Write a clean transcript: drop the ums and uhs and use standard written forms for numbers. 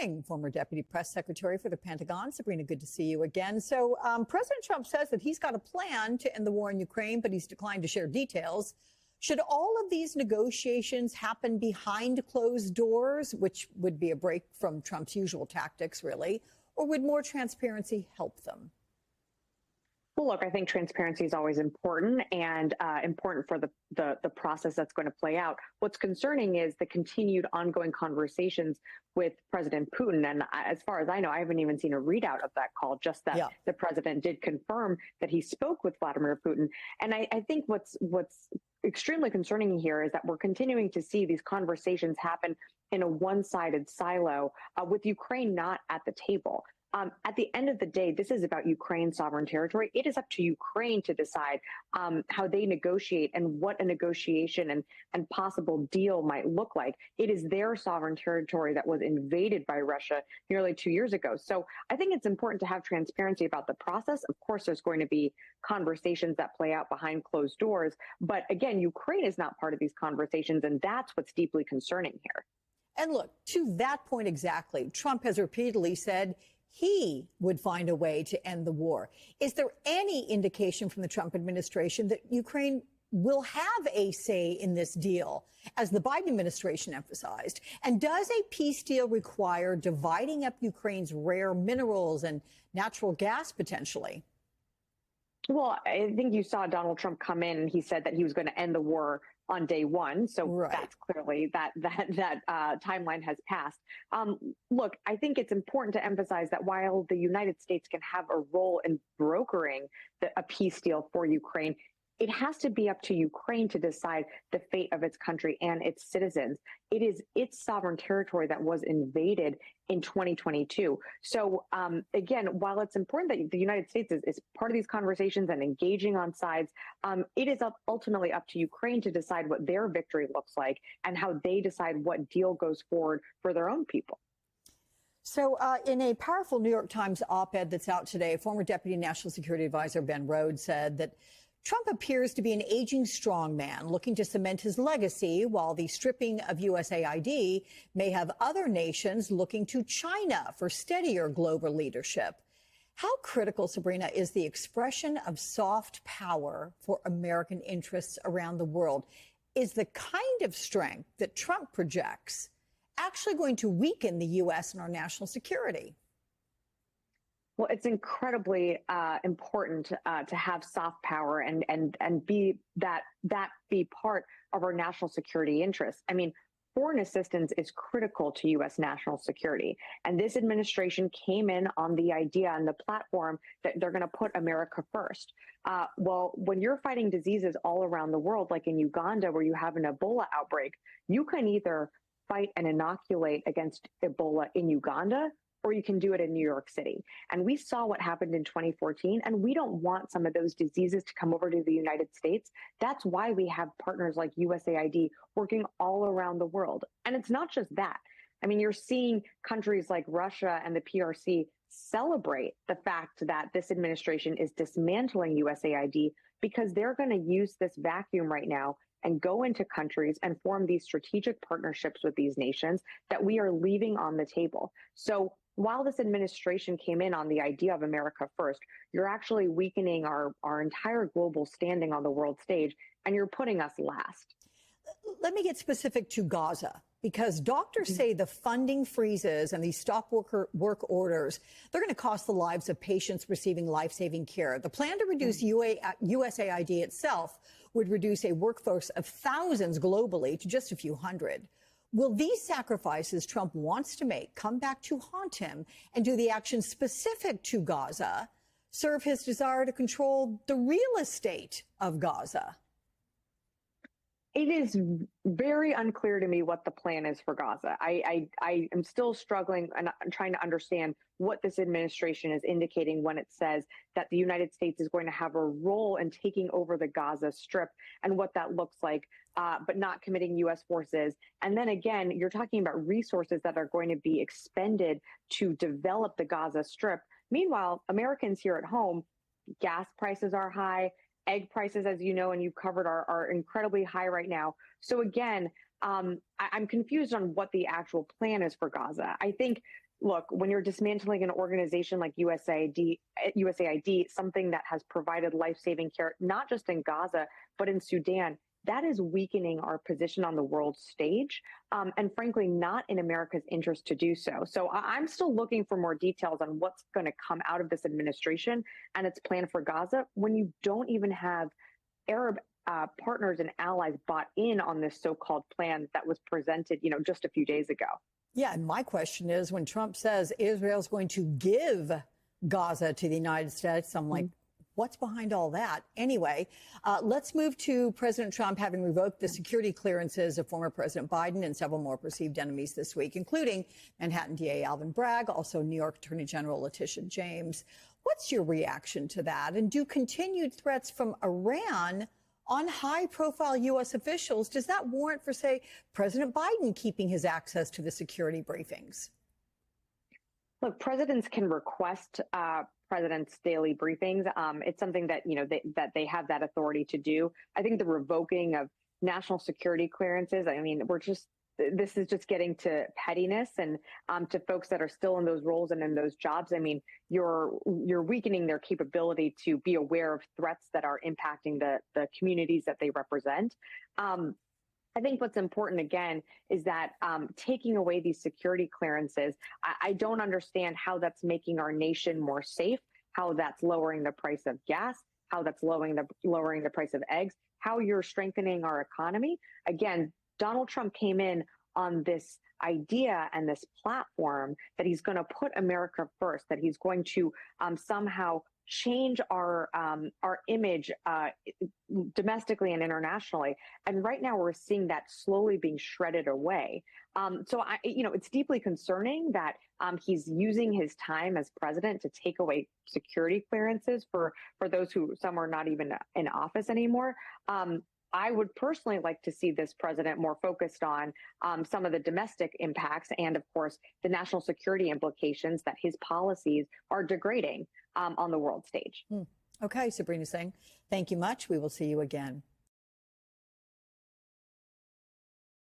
morning, former Deputy Press Secretary for the Pentagon. Sabrina, good to see you again. So President Trump says that he's got a plan to end the war in Ukraine, but he's declined to share details. Should all of these negotiations happen behind closed doors, which would be a break from Trump's usual tactics, really, or would more transparency help them? Well, look, I think transparency is always important and important for the process that's going to play out. What's concerning is the continued ongoing conversations with President Putin. And as far as I know, I haven't even seen a readout of that call, just that the president did confirm that he spoke with Vladimir Putin. And I think what's extremely concerning here is that we're continuing to see these conversations happen in a one-sided silo with Ukraine not at the table. At the end of the day, this is about Ukraine's sovereign territory. It is up to Ukraine to decide how they negotiate and what a negotiation and possible deal might look like. It is their sovereign territory that was invaded by Russia nearly 2 years ago. So I think it's important to have transparency about the process. Of course, there's going to be conversations that play out behind closed doors. But again, Ukraine is not part of these conversations, and that's what's deeply concerning here. And look, to that point exactly, Trump has repeatedly said he would find a way to end the war. Is there any indication from the Trump administration that Ukraine will have a say in this deal, as the Biden administration emphasized? And does a peace deal require dividing up Ukraine's rare minerals and natural gas potentially? Well, I think you saw Donald Trump come in and he said that he was going to end the war on day one. So that's clearly that timeline has passed. Look, I think it's important to emphasize that while the United States can have a role in brokering a peace deal for Ukraine, it has to be up to Ukraine to decide the fate of its country and its citizens. It is its sovereign territory that was invaded in 2022. So again, while it's important that the United States is part of these conversations and engaging on sides, it is ultimately up to Ukraine to decide what their victory looks like and how they decide what deal goes forward for their own people. So in a powerful New York Times op-ed that's out today, former Deputy National Security Advisor Ben Rhodes said that Trump appears to be an aging strongman looking to cement his legacy, while the stripping of USAID may have other nations looking to China for steadier global leadership. How critical, Sabrina, is the expression of soft power for American interests around the world? Is the kind of strength that Trump projects actually going to weaken the U.S. and our national security? Well, it's incredibly important to have soft power and be that be part of our national security interests. I mean, foreign assistance is critical to U.S. national security. And this administration came in on the idea and the platform that they're going to put America first. Well, when you're fighting diseases all around the world, like in Uganda, where you have an Ebola outbreak, you can either fight and inoculate against Ebola in Uganda, or you can do it in New York City. And we saw what happened in 2014, and we don't want some of those diseases to come over to the United States. That's why we have partners like USAID working all around the world. And it's not just that. I mean, you're seeing countries like Russia and the PRC celebrate the fact that this administration is dismantling USAID because they're going to use this vacuum right now and go into countries and form these strategic partnerships with these nations that we are leaving on the table. So while this administration came in on the idea of America first, you're actually weakening our entire global standing on the world stage, and you're putting us last. Let me get specific to Gaza, because doctors say the funding freezes and these stop work orders, they're going to cost the lives of patients receiving life-saving care. The plan to reduce USAID itself would reduce a workforce of thousands globally to just a few hundred. Will these sacrifices Trump wants to make come back to haunt him, and do the actions specific to Gaza serve his desire to control the real estate of Gaza? It is very unclear to me what the plan is for Gaza. I am still struggling and trying to understand what this administration is indicating when it says that the United States is going to have a role in taking over the Gaza Strip and what that looks like, but not committing U.S. forces. And then again, you're talking about resources that are going to be expended to develop the Gaza Strip. Meanwhile, Americans here at home, gas prices are high. Egg prices, as you know, and you've covered, are incredibly high right now. So again, I'm confused on what the actual plan is for Gaza. I think look, when you're dismantling an organization like USAID, something that has provided life-saving care, not just in Gaza, but in Sudan, that is weakening our position on the world stage, and frankly, not in America's interest to do so. So I'm still looking for more details on what's going to come out of this administration and its plan for Gaza when you don't even have Arab partners and allies bought in on this so-called plan that was presented, just a few days ago. Yeah, and my question is, when Trump says Israel's going to give Gaza to the United States, I'm like, what's behind all that? Anyway, let's move to President Trump having revoked the security clearances of former President Biden and several more perceived enemies this week, including Manhattan DA Alvin Bragg, also New York Attorney General Letitia James. What's your reaction to that? And do continued threats from Iran on high-profile U.S. officials, does that warrant for, say, President Biden keeping his access to the security briefings? Look, presidents can request presidents' daily briefings. It's something that, that they have that authority to do. I think the revoking of national security clearances, this is just getting to pettiness and to folks that are still in those roles and in those jobs. I mean, you're weakening their capability to be aware of threats that are impacting the communities that they represent. I think what's important, again, is that taking away these security clearances, I don't understand how that's making our nation more safe, how that's lowering the price of gas, how that's lowering the price of eggs, how you're strengthening our economy. Again, Donald Trump came in on this idea and this platform that he's going to put America first, that he's going to somehow change our image domestically and internationally. And right now we're seeing that slowly being shredded away. So it's deeply concerning that he's using his time as president to take away security clearances for those who some are not even in office anymore. I would personally like to see this president more focused on some of the domestic impacts and, of course, the national security implications that his policies are degrading on the world stage. Okay, Sabrina Singh, thank you much. We will see you again.